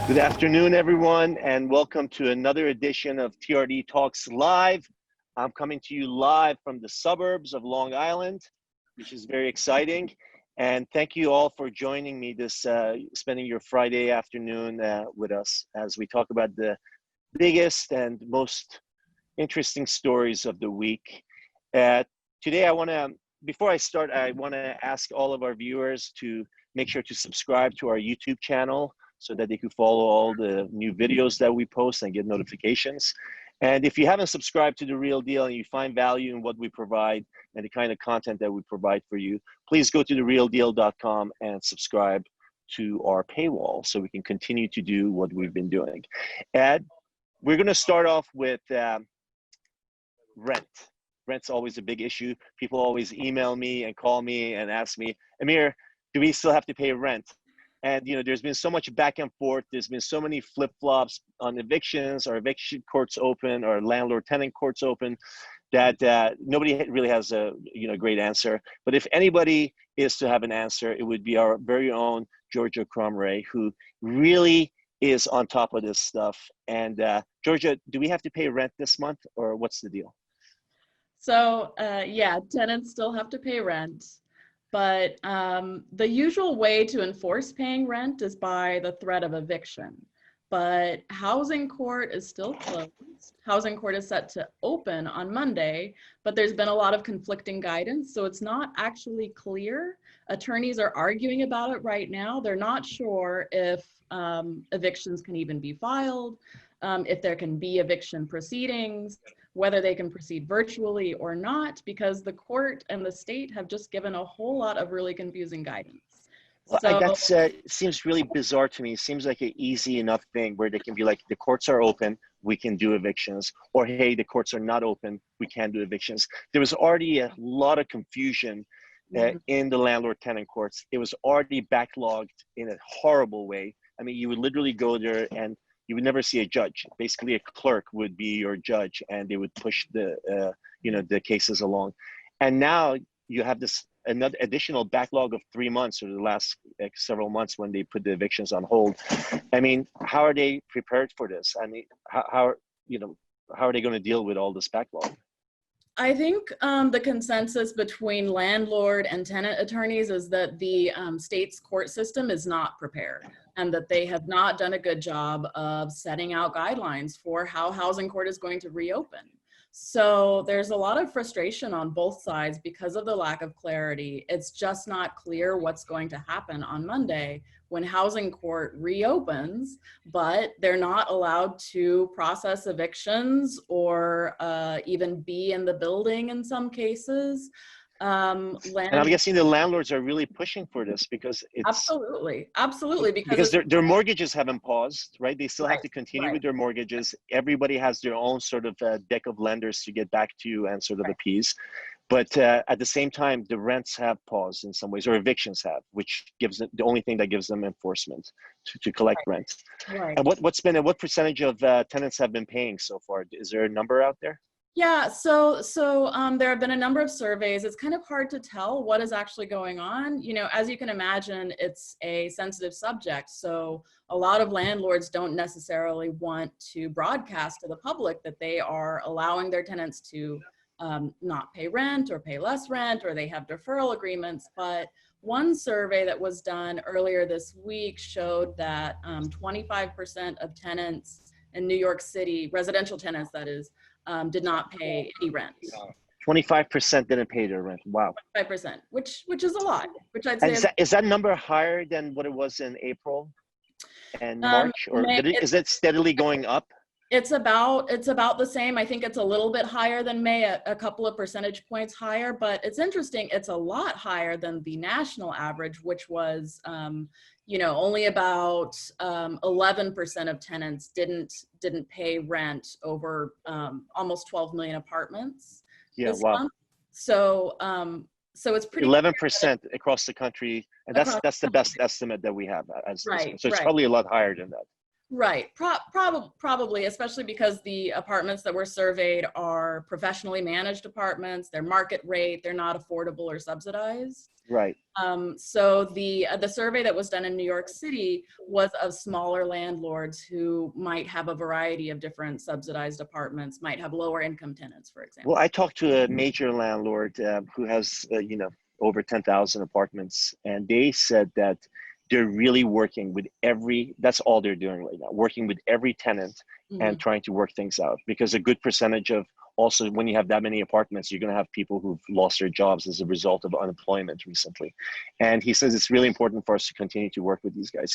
Good afternoon, everyone, and welcome to another edition of TRD Talks Live. I'm coming to you live from the suburbs of Long Island, which is very exciting. And thank you all for joining me spending your Friday afternoon with us as we talk about the biggest and most interesting stories of the week. Today, before I start, I want to ask all of our viewers to make sure to subscribe to our YouTube channel so that they can follow all the new videos that we post and get notifications. And if you haven't subscribed to The Real Deal and you find value in what we provide and the kind of content that we provide for you, please go to therealdeal.com and subscribe to our paywall so we can continue to do what we've been doing. And we're going to start off with rent. Rent's always a big issue. People always email me and call me and ask me, Amir, do we still have to pay rent? And there's been so much back and forth. There's been so many flip-flops on evictions, or eviction courts open, or landlord-tenant courts open, that nobody really has a great answer. But if anybody is to have an answer, it would be our very own Georgia Cromray, who really is on top of this stuff. And Georgia, do we have to pay rent this month, or what's the deal? So yeah, tenants still have to pay rent. But the usual way to enforce paying rent is by the threat of eviction. But housing court is still closed. Housing court is set to open on Monday, but there's been a lot of conflicting guidance, so it's not actually clear. Attorneys are arguing about it right now. They're not sure if evictions can even be filed, if there can be eviction proceedings, whether they can proceed virtually or not, because the court and the state have just given a whole lot of really confusing guidance. Well, So that seems really bizarre to me. It seems like an easy enough thing where they can be like, the courts are open, we can do evictions, or hey, the courts are not open, we can't do evictions. There was already a lot of confusion in the landlord-tenant courts. It was already backlogged in a horrible way. I mean, you would literally go there and you would never see a judge. Basically, a clerk would be your judge, and they would push the cases along. And now you have this another additional backlog of 3 months, or the last several months when they put the evictions on hold. I mean, how are they prepared for this? I mean, how are they going to deal with all this backlog? I think the consensus between landlord and tenant attorneys is that the state's court system is not prepared, and that they have not done a good job of setting out guidelines for how housing court is going to reopen. So there's a lot of frustration on both sides because of the lack of clarity. It's just not clear what's going to happen on Monday when housing court reopens, but they're not allowed to process evictions or even be in the building in some cases. And I'm guessing the landlords are really pushing for this because it's absolutely because their mortgages haven't paused, right? They still have to continue right. with their mortgages. Everybody has their own sort of deck of lenders to get back to and sort of appease. But at the same time, the rents have paused in some ways, or evictions have, which gives them the only thing that gives them enforcement to collect rent. Right. And what percentage of tenants have been paying so far? Is there a number out there? Yeah, so there have been a number of surveys. It's kind of hard to tell what is actually going on. As you can imagine, it's a sensitive subject. So a lot of landlords don't necessarily want to broadcast to the public that they are allowing their tenants to not pay rent or pay less rent, or they have deferral agreements. But one survey that was done earlier this week showed that 25% of tenants in New York City, residential tenants that is, did not pay any rent. 25% didn't pay their rent. Wow. 5%, which is a lot. Which I'd say is that number higher than what it was in April and March, or is it steadily going up? It's about the same. I think it's a little bit higher than May, a couple of percentage points higher. But it's interesting. It's a lot higher than the national average, which was only about 11% of tenants didn't pay rent over almost 12 million apartments this month. So it's pretty 11% across the country, and that's the best estimate that we have. So it's probably a lot higher than that. Right. Probably, especially because the apartments that were surveyed are professionally managed apartments. They're market rate. They're not affordable or subsidized. Right. So the survey that was done in New York City was of smaller landlords who might have a variety of different subsidized apartments, might have lower income tenants, for example. Well, I talked to a major landlord who has, over 10,000 apartments, and they said that they're really working with that's all they're doing right now, working with every tenant and trying to work things out, because a good percentage of, also when you have that many apartments, you're going to have people who've lost their jobs as a result of unemployment recently. And he says it's really important for us to continue to work with these guys.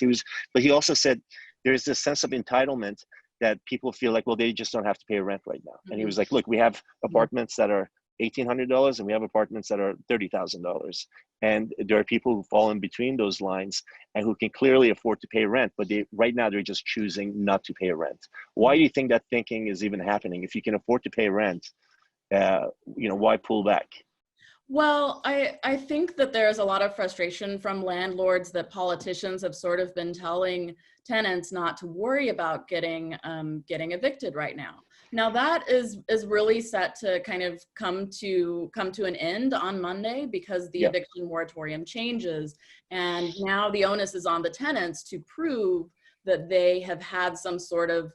But he also said there's this sense of entitlement that people feel like, well, they just don't have to pay rent right now. And he was like, look, we have apartments that are $1,800 and we have apartments that are $30,000. And there are people who fall in between those lines and who can clearly afford to pay rent, but right now they're just choosing not to pay rent. Why do you think that thinking is even happening? If you can afford to pay rent, why pull back? Well, I think that there's a lot of frustration from landlords that politicians have sort of been telling tenants not to worry about getting evicted right now. Now that is really set to kind of come to an end on Monday, because the eviction moratorium changes, and now the onus is on the tenants to prove that they have had some sort of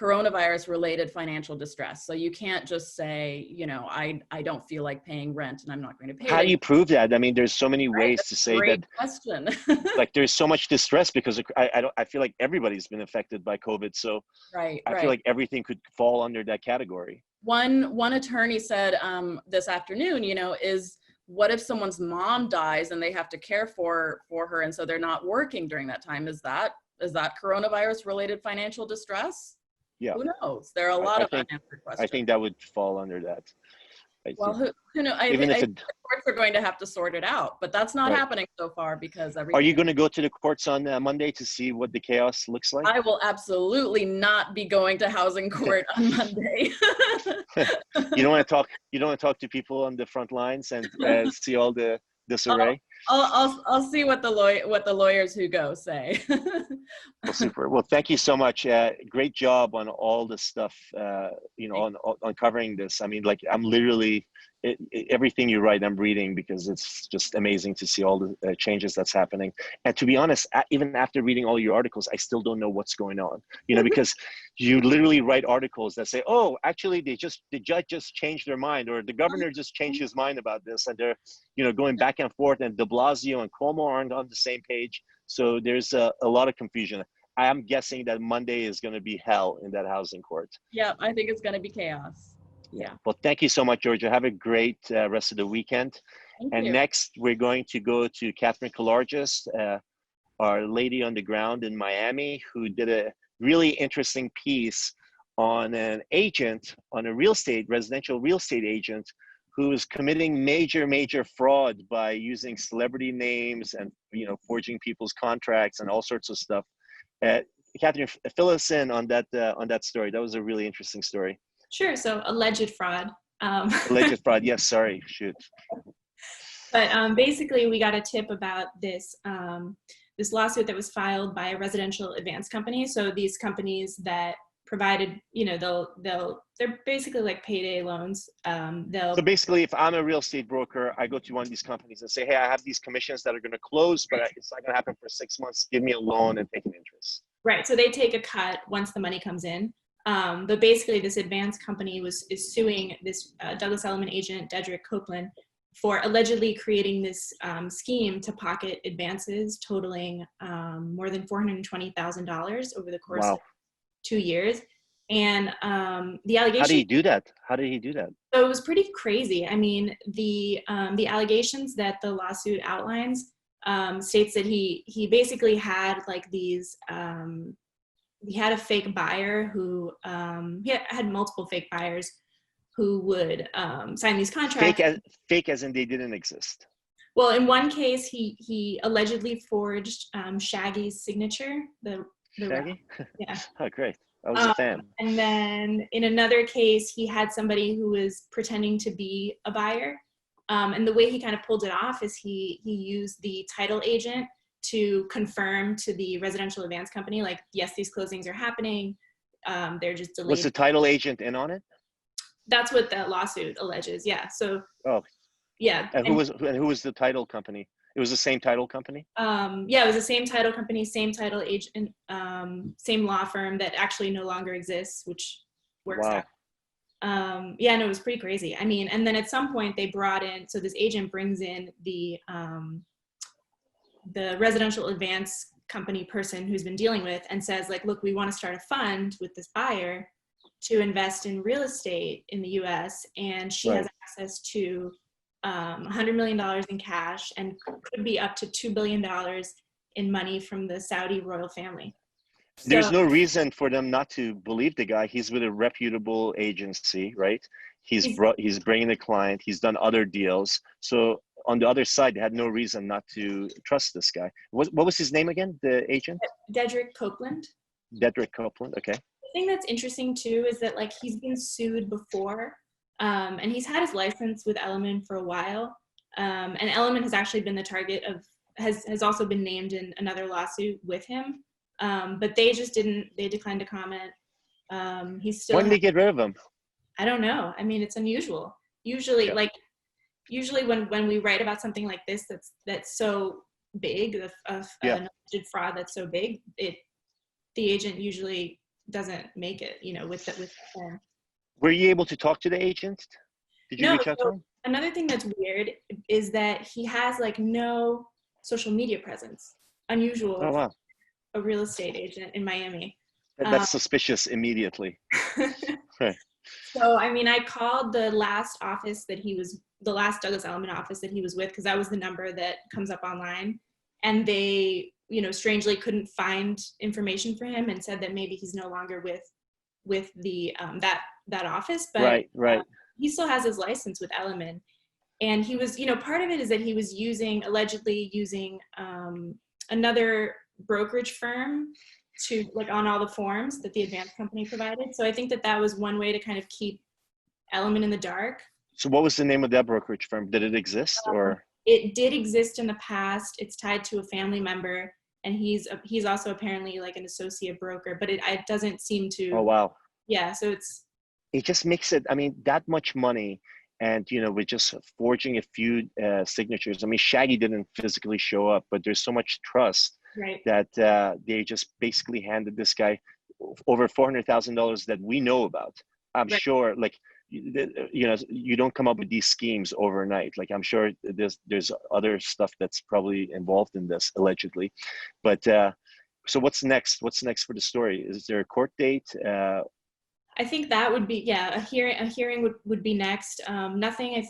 coronavirus related financial distress. So you can't just say, I don't feel like paying rent and I'm not going to pay it. How do you prove that? I mean, there's so many ways to say Great that. Question. Like there's so much distress because I feel like everybody's been affected by COVID. So I feel like everything could fall under that category. One attorney said this afternoon, is what if someone's mom dies and they have to care for her, and so they're not working during that time? Is that coronavirus related financial distress? Yeah. Who knows? There are a lot of unanswered questions. I think that would fall under that. Well, who knows? I think the courts are going to have to sort it out, but that's not happening so far because everything. Are you going to go to the courts on Monday to see what the chaos looks like? I will absolutely not be going to housing court on Monday. You don't want to talk to people on the front lines and see all the disarray? I'll see what the lawyers who go say. Well, super. Well, thank you so much. Great job on all the stuff. On covering this. I mean, like I'm literally everything you write, I'm reading because it's just amazing to see all the changes that's happening. And to be honest, even after reading all your articles, I still don't know what's going on. Because you literally write articles that say, "Oh, actually, the judge just changed their mind, or the governor just changed his mind about this," and they're going back and forth, and De Blasio and Cuomo aren't on the same page. So there's a lot of confusion. I am guessing that Monday is going to be hell in that housing court. Yeah, I think it's going to be chaos. Yeah. Well, thank you so much, Georgia. Have a great rest of the weekend. Thank you. Next, we're going to go to Catherine Kalargis, our lady on the ground in Miami, who did a really interesting piece on a residential real estate agent who is committing major fraud by using celebrity names and forging people's contracts and all sorts of stuff. Catherine, fill us in on that story. That was a really interesting story. Sure. So alleged fraud. Alleged fraud. Yes. Sorry. Shoot. But basically, we got a tip about this this lawsuit that was filed by a residential advance company. So these companies that provided, they're basically like payday loans. So basically, if I'm a real estate broker, I go to one of these companies and say, "Hey, I have these commissions that are going to close, but it's not going to happen for 6 months. Give me a loan and take an interest." Right. So they take a cut once the money comes in. But basically, this advance company is suing this Douglas Elliman agent, Dedrick Copeland, for allegedly creating this scheme to pocket advances totaling more than $420,000 over the course of 2 years. And the allegation. How did he do that? So it was pretty crazy. I mean, the allegations that the lawsuit outlines states that he basically had like these. He had a fake buyer who he had multiple fake buyers who would sign these contracts. Fake as in they didn't exist. Well, in one case, he allegedly forged Shaggy's signature. Shaggy? Yeah. Oh, great. I was a fan. And then in another case, he had somebody who was pretending to be a buyer. And the way he kind of pulled it off is he used the title agent to confirm to the residential advance company, like, yes, these closings are happening. They're just delayed. Was the title agent in on it? That's what that lawsuit alleges. Yeah. So. Oh. Yeah. And who was the title company? It was the same title company? Yeah, it was the same title company, same title agent, same law firm that actually no longer exists, which works out. Yeah, no, it was pretty crazy. I mean, and then at some point they brought in, so this agent brings in the residential advance company person who's been dealing with and says, like, look, we want to start a fund with this buyer to invest in real estate in the US, and she has access to $100 million in cash and could be up to $2 billion in money from the Saudi royal family. There's no reason for them not to believe the guy. He's with a reputable agency, right? He's bringing the client. He's done other deals. So on the other side, they had no reason not to trust this guy. What was his name again, the agent? Dedrick Copeland. Dedrick Copeland, okay. The thing that's interesting too is that, like, he's been sued before, and he's had his license with Element for a while. And Element has actually been the target of, has also been named in another lawsuit with him. But they declined to comment. He's still. When did they get rid of him? I don't know. I mean, it's unusual. Usually, usually when we write about something like this, that's so big, an alleged fraud that's so big, the agent usually doesn't make it, with them. Were you able to talk to the agent? Did you reach out to him? Another thing that's weird is that he has, like, no social media presence. Unusual. Oh, wow. A real estate agent in Miami. That's suspicious immediately. Right. So, I mean, I called the last Douglas Elliman office that he was with, because that was the number that comes up online. And they, strangely couldn't find information for him and said that maybe he's no longer with the that office. But right. He still has his license with Elliman. And he was, part of it is that he was allegedly using another brokerage firm to, like, on all the forms that the advance company provided. So I think that was one way to kind of keep Element in the dark. So what was the name of that brokerage firm? Did it exist, or? It did exist in the past. It's tied to a family member, and he's also apparently, like, an associate broker, but it doesn't seem to. Oh, wow. Yeah. So it just makes it, I mean, that much money, and, with just forging a few signatures. I mean, Shaggy didn't physically show up, but there's so much trust. Right. That they just basically handed this guy over $400,000 that we know about. I'm sure, like, you don't come up with these schemes overnight. Like, I'm sure there's other stuff that's probably involved in this, allegedly. But so what's next? What's next for the story? Is there a court date? I think that would be, a hearing would be next. Nothing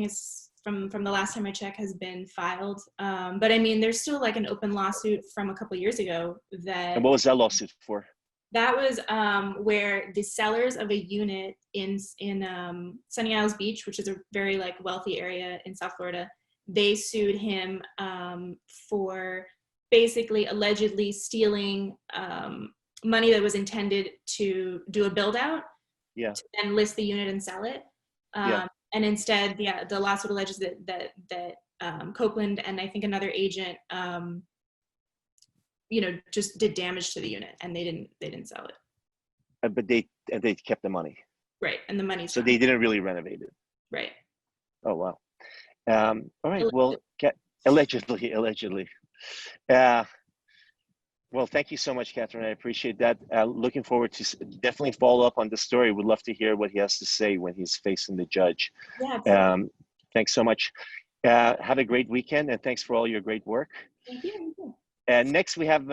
is from the last time I checked has been filed. But I mean, there's still, like, an open lawsuit from a couple of years ago that. And what was that lawsuit for? That was where the sellers of a unit in Sunny Isles Beach, which is a very, like, wealthy area in South Florida, they sued him for basically allegedly stealing money that was intended to do a build out, to then list the unit and sell it. And instead, the lawsuit alleges that Copeland and I think another agent, just did damage to the unit, and they didn't sell it. But they kept the money. Right, and the money. So they didn't really renovate it. Right. Oh, wow. All right. Well, allegedly. Well, thank you so much, Catherine. I appreciate that. Looking forward to definitely follow up on the story. Would love to hear what he has to say when he's facing the judge. Yeah. Thanks so much. Have a great weekend, and thanks for all your great work. Thank you. And next, we have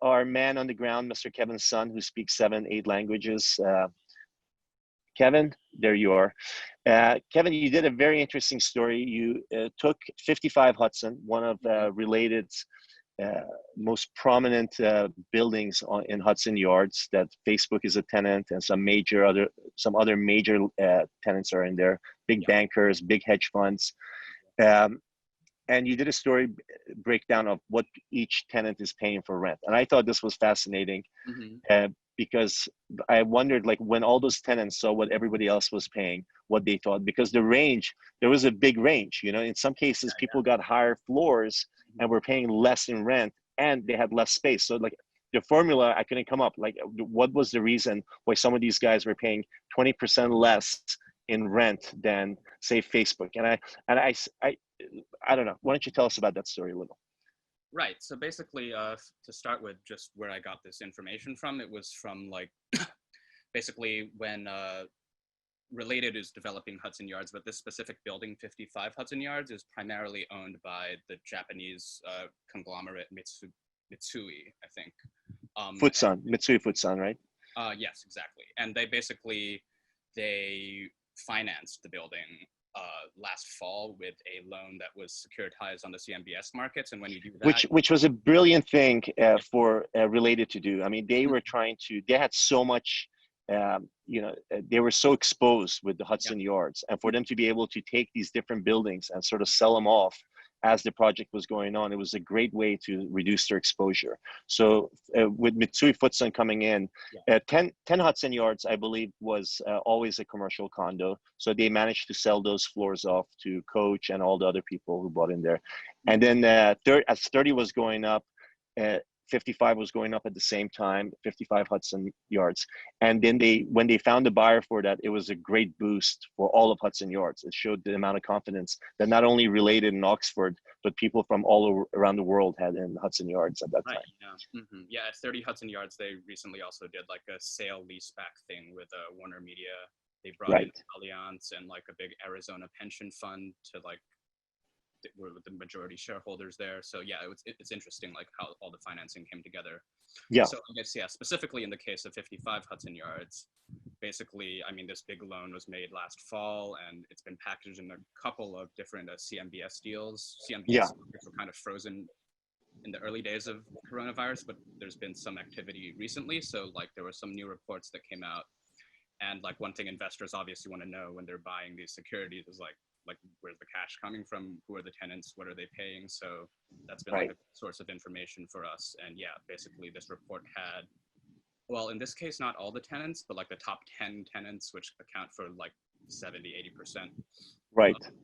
our man on the ground, Mr. Kevin Sun, who speaks 7-8 languages. Kevin, there you are. Kevin, you did a very interesting story. You took 55 Hudson, one of Related's most prominent buildings in Hudson Yards that Facebook is a tenant, and some other major tenants are in there, big bankers, big hedge funds. And you did a story breakdown of what each tenant is paying for rent. And I thought this was fascinating because I wondered, like, when all those tenants saw what everybody else was paying, what they thought, because there was a big range, in some cases people got higher floors and were paying less in rent, and they had less space. So like the formula, I couldn't come up. Like, what was the reason why some of these guys were paying 20% less in rent than say Facebook? And I don't know. Why don't you tell us about that story a little? Right. So basically, to start with, just where I got this information from, it was from like basically when Related is developing Hudson Yards, but this specific building, 55 Hudson Yards, is primarily owned by the Japanese conglomerate Mitsui, I think. Mitsui Fusan, right? Yes, exactly. And they financed the building last fall with a loan that was securitized on the CMBS markets. And when you do that, which was a brilliant thing for Related to do. I mean, they were they had so much, they were so exposed with the Hudson Yards, and for them to be able to take these different buildings and sort of sell them off as the project was going on, it was a great way to reduce their exposure. So with Mitsui Fusan coming in, 10 Hudson Yards, I believe, was always a commercial condo. So they managed to sell those floors off to Coach and all the other people who bought in there. And then as 30 was going up, 55 was going up at the same time, 55 Hudson Yards. And then when they found a buyer for that, it was a great boost for all of Hudson Yards. It showed the amount of confidence that not only Related in Oxford, but people from all around the world had in Hudson Yards at that time. Yeah. Yeah, at 30 Hudson Yards, they recently also did like a sale leaseback thing with Warner Media. They brought in Allianz and like a big Arizona pension fund to like, were the majority shareholders there. So yeah, it's interesting like how all the financing came together. Yeah. So I guess, specifically in the case of 55 Hudson Yards, basically, I mean, this big loan was made last fall and it's been packaged in a couple of different CMBS deals. CMBS were kind of frozen in the early days of coronavirus, but there's been some activity recently. So like there were some new reports that came out, and like one thing investors obviously want to know when they're buying these securities is like where's the cash coming from, who are the tenants, what are they paying? So that's been like a source of information for us. And yeah, basically this report had, well, in this case, not all the tenants, but like the top 10 tenants, which account for like 70-80%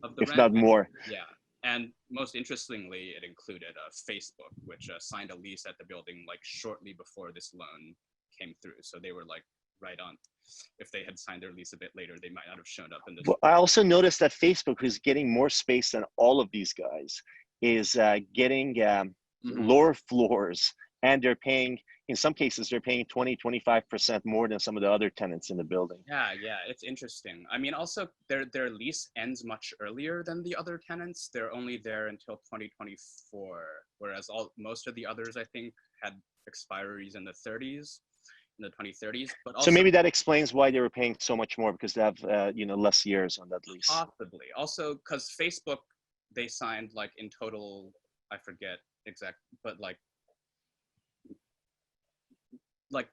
of the if rent. not more. Yeah. And most interestingly, it included Facebook, which signed a lease at the building like shortly before this loan came through. So they were like right on. If they had signed their lease a bit later, they might not have shown up in this. Well, I also noticed that Facebook, who's getting more space than all of these guys, is getting lower floors, and they're paying, in some cases, they're paying 20-25% more than some of the other tenants in the building. Yeah, it's interesting. I mean, also their lease ends much earlier than the other tenants. They're only there until 2024, whereas most of the others, I think, had expiries in the 30s. In the 2030s, but also, so maybe that explains why they were paying so much more, because they have less years on that lease. Possibly. Also, because Facebook, they signed like in total, I forget exact, but like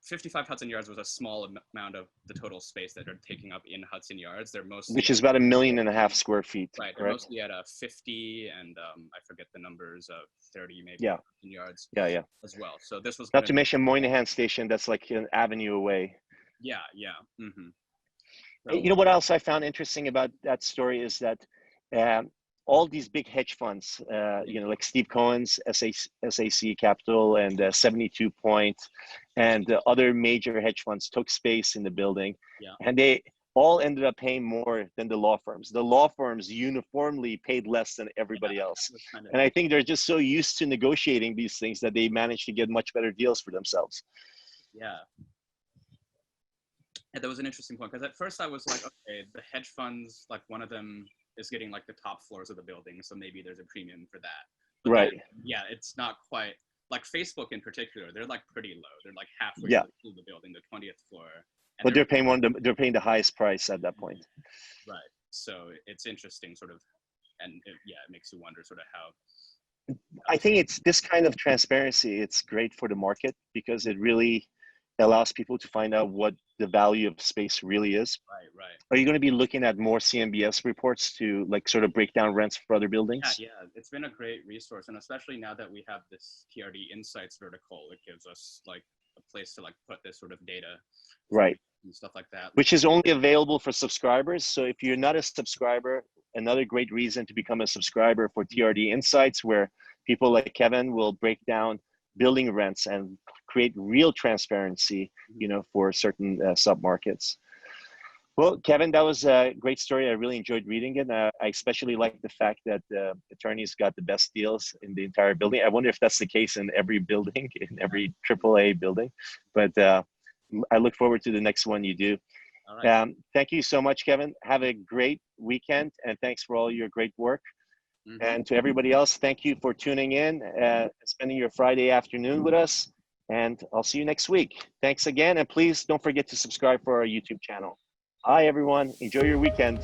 55 Hudson Yards was a small amount of the total space that they're taking up in Hudson Yards. They're mostly, which is about 1.5 million square feet. Right. They're mostly at 50 and I forget the numbers of 30 maybe Hudson Yards. Yeah. As well. So this was not to mention Moynihan Station. That's like an avenue away. Yeah. Mm-hmm. So, you know what else I found interesting about that story is that all these big hedge funds, like Steve Cohen's SAC Capital and 72 Point and other major hedge funds took space in the building, and they all ended up paying more than the law firms. The law firms uniformly paid less than everybody else. And I think they're just so used to negotiating these things that they managed to get much better deals for themselves. Yeah. And that was an interesting point, because at first I was like, okay, the hedge funds, like one of them is getting like the top floors of the building, so maybe there's a premium for that. But then, it's not quite like Facebook in particular. They're like pretty low. They're like halfway through the building, the 20th floor. But they're paying they're paying the highest price at that point. Right. So it's interesting, sort of, and it makes you wonder sort of how. I think it's this kind of transparency. It's great for the market because it really allows people to find out what the value of space really is. Right. Are you going to be looking at more CMBS reports to like sort of break down rents for other buildings? Yeah. It's been a great resource, and especially now that we have this TRD Insights vertical, it gives us like a place to like put this sort of data. Right. And stuff like that. Which is only available for subscribers. So if you're not a subscriber, another great reason to become a subscriber for TRD Insights, where people like Kevin will break down building rents and create real transparency, for certain submarkets. Well, Kevin, that was a great story. I really enjoyed reading it. I especially like the fact that the attorneys got the best deals in the entire building. I wonder if that's the case in every building, in every AAA building. But I look forward to the next one you do. All right. Thank you so much, Kevin. Have a great weekend, and thanks for all your great work. And to everybody else, thank you for tuning in, spending your Friday afternoon with us. And I'll see you next week. Thanks again. And please don't forget to subscribe for our YouTube channel. Bye, everyone. Enjoy your weekend.